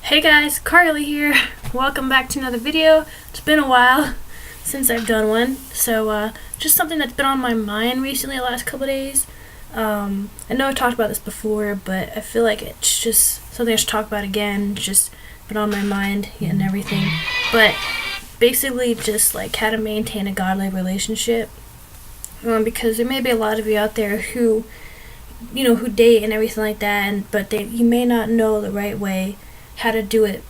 Hey guys, Carly here. Welcome back to another video. It's been a while since I've done one, so just something that's been on my mind recently the last couple days. I know I talked about this before, but I feel like it's just something I should talk about again. It's just been on my mind and everything. But basically just like how to maintain a godly relationship. Because there may be a lot of you out there who date and everything like that, but you may not know the right way how to do it,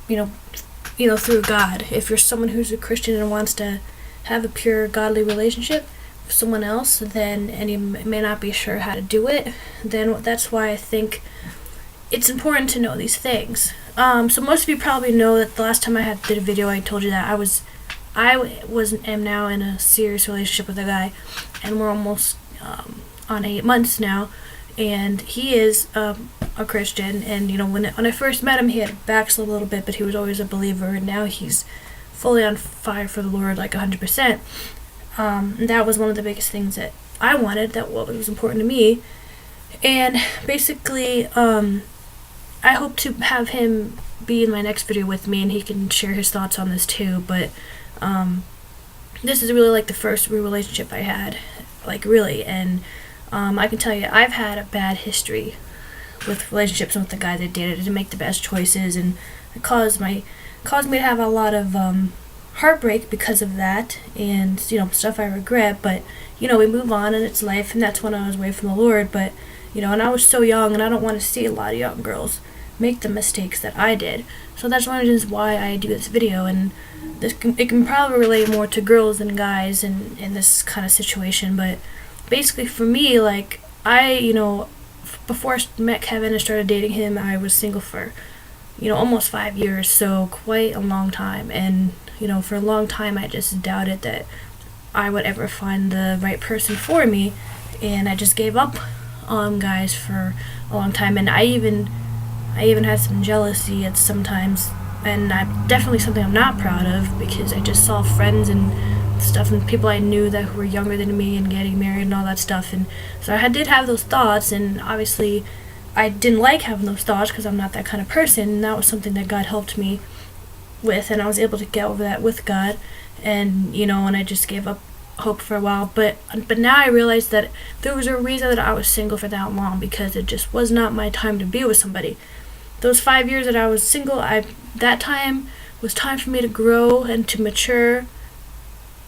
through God. If you're someone who's a Christian and wants to have a pure godly relationship with someone else, and you may not be sure how to do it, then that's why I think it's important to know these things. So most of you probably know that the last time I did a video, I told you that am now in a serious relationship with a guy, and we're almost on 8 months now, and he is a Christian. And when I first met him, he had backslid a little bit, but he was always a believer, and now he's fully on fire for the Lord, like 100%. That was one of the biggest things that I wanted, that was important to me. And basically, I hope to have him be in my next video with me, and he can share his thoughts on this too. But this is really like the first real relationship I had, like really. And I can tell you, I've had a bad history with relationships with the guys I dated. I didn't make the best choices, and it caused me to have a lot of heartbreak because of that, and stuff I regret. But we move on, and it's life, and that's when I was away from the Lord. But and I was so young, and I don't want to see a lot of young girls make the mistakes that I did. So that's one of the reasons why I do this video, and it can probably relate more to girls than guys in this kind of situation. But basically for me, like, before I met Kevin and started dating him, I was single for almost 5 years, so quite a long time. And for a long time I just doubted that I would ever find the right person for me, and I just gave up on guys for a long time. And I even had some jealousy at sometimes, and definitely something I'm not proud of, because I just saw friends and stuff and people I knew that were younger than me and getting married and all that stuff. And so I did have those thoughts, and obviously I didn't like having those thoughts because I'm not that kind of person. And that was something that God helped me with, and I was able to get over that with God. And and I just gave up hope for a while. But now I realized that there was a reason that I was single for that long, because it just was not my time to be with somebody. Those 5 years that I was single, that time was time for me to grow and to mature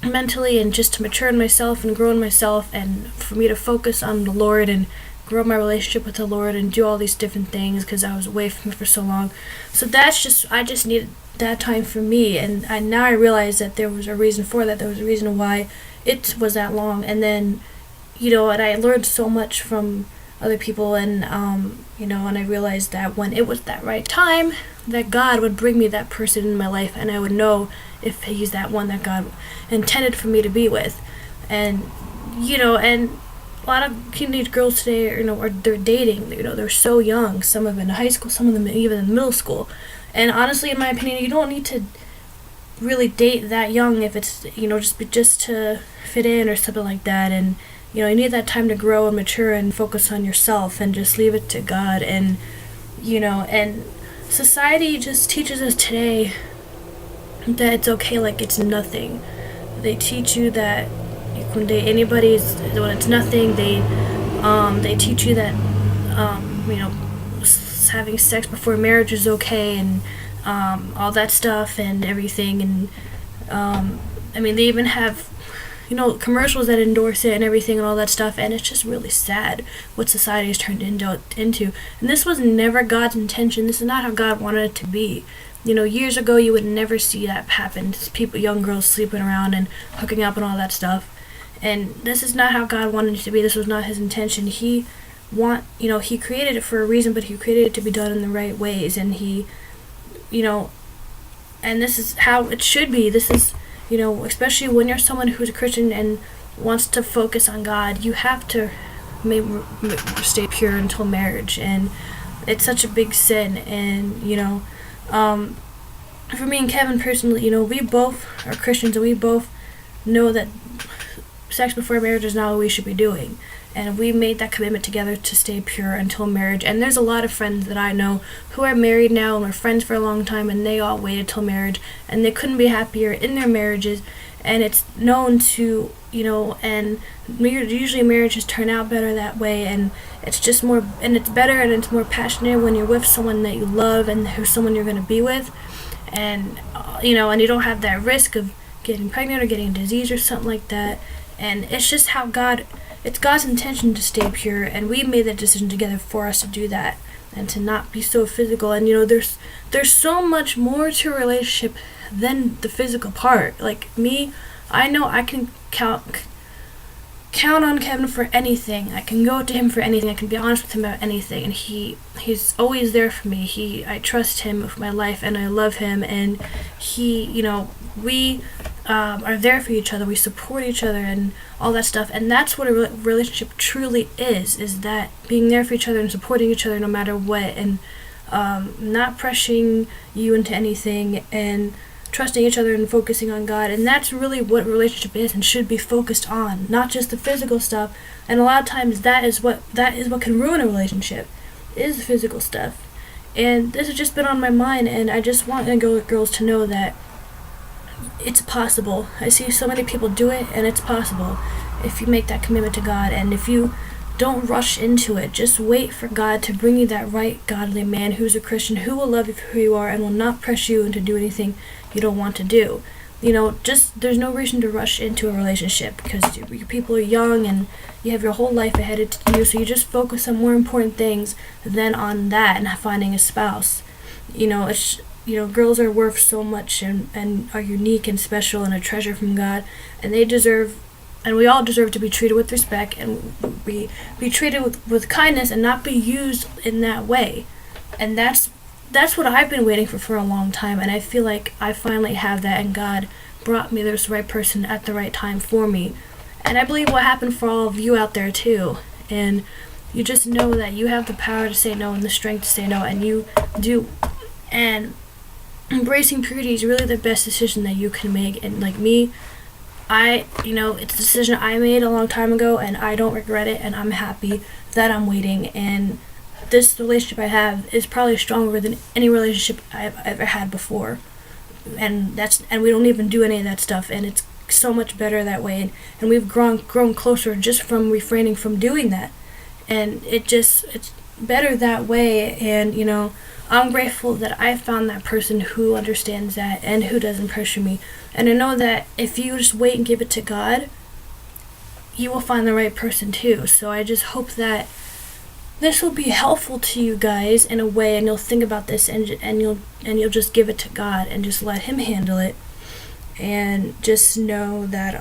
mentally, and just to mature in myself and grow in myself, and for me to focus on the Lord and grow my relationship with the Lord and do all these different things, because I was away from Him for so long. So I just needed that time for me, and now I realize that there was a reason for that. There was a reason why it was that long. And then and I learned so much from other people, and and I realized that when it was that right time, that God would bring me that person in my life, and I would know if he's that one that God intended for me to be with. And and a lot of teenage girls today they're dating, they're so young, some of them in high school, some of them even in middle school. And honestly, in my opinion, you don't need to really date that young if it's just to fit in or something like that. And you need that time to grow and mature and focus on yourself, and just leave it to God. And and society just teaches us today that it's okay, like it's nothing. They teach you that you can date anybody when it's nothing. They teach you that having sex before marriage is okay, and all that stuff and everything. And they even have commercials that endorse it and everything and all that stuff. And it's just really sad what society has turned into. And this was never God's intention. This is not how God wanted it to be. Years ago, you would never see that happen. Just young girls sleeping around and hooking up and all that stuff. And this is not how God wanted it to be. This was not His intention. He created it for a reason, but He created it to be done in the right ways. And He, and this is how it should be. This is, especially when you're someone who's a Christian and wants to focus on God, you have to stay pure until marriage. And it's such a big sin. And for me and Kevin personally, we both are Christians, and we both know that sex before marriage is not what we should be doing. and we made that commitment together to stay pure until marriage. And there's a lot of friends that I know who are married now and were friends for a long time, and they all waited till marriage, and they couldn't be happier in their marriages. And it's known to, and usually marriages turn out better that way, and it's just more, and it's better, and it's more passionate when you're with someone that you love and who's someone you're going to be with. And and you don't have that risk of getting pregnant or getting a disease or something like that. And it's just how it's God's intention to stay pure, and we made that decision together for us to do that and to not be so physical. And there's so much more to a relationship than the physical part. Like me, I know I can count on Kevin for anything. I can go to him for anything. I can be honest with him about anything, and he's always there for me. I trust him with my life, and I love him, and we are there for each other. We support each other and all that stuff. And that's what a relationship truly is that being there for each other and supporting each other no matter what, and not pressuring you into anything, and trusting each other and focusing on God. And that's really what a relationship is and should be focused on, not just the physical stuff. And a lot of times that is what can ruin a relationship, is the physical stuff. And this has just been on my mind, and I just want girls to know that it's possible. I see so many people do it, and it's possible if you make that commitment to God. And if you don't rush into it, just wait for God to bring you that right godly man who's a Christian, who will love you for who you are and will not press you into do anything you don't want to do. There's no reason to rush into a relationship, because your people are young and you have your whole life ahead of you, so you just focus on more important things than on that and finding a spouse. Girls are worth so much and are unique and special and a treasure from God, and we all deserve to be treated with respect and be treated with kindness and not be used in that way. And that's what I've been waiting for a long time, and I feel like I finally have that, and God brought me this right person at the right time for me. And I believe what happened for all of you out there too. And you just know that you have the power to say no and the strength to say no, and you do. And embracing purity is really the best decision that you can make. And like me, it's a decision I made a long time ago, and I don't regret it, and I'm happy that I'm waiting. And this relationship I have is probably stronger than any relationship I've ever had before. And we don't even do any of that stuff, and it's so much better that way. And we've grown closer just from refraining from doing that. And it's better that way. And I'm grateful that I found that person who understands that and who doesn't pressure me. And I know that if you just wait and give it to God, you will find the right person too. So I just hope that this will be helpful to you guys in a way, and you'll think about this, and you'll just give it to God and just let Him handle it, and just know that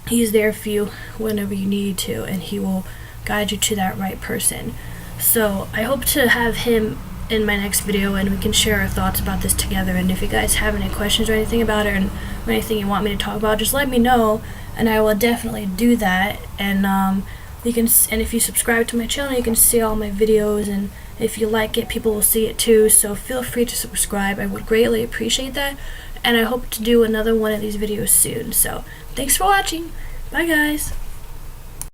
He's there for you whenever you need to, and He will guide you to that right person. So I hope to have him in my next video, and we can share our thoughts about this together. And if you guys have any questions or anything about it, or anything you want me to talk about, just let me know, and I will definitely do that. And if you subscribe to my channel, you can see all my videos, and if you like it, people will see it too. So feel free to subscribe. I would greatly appreciate that, and I hope to do another one of these videos soon. So thanks for watching. Bye guys.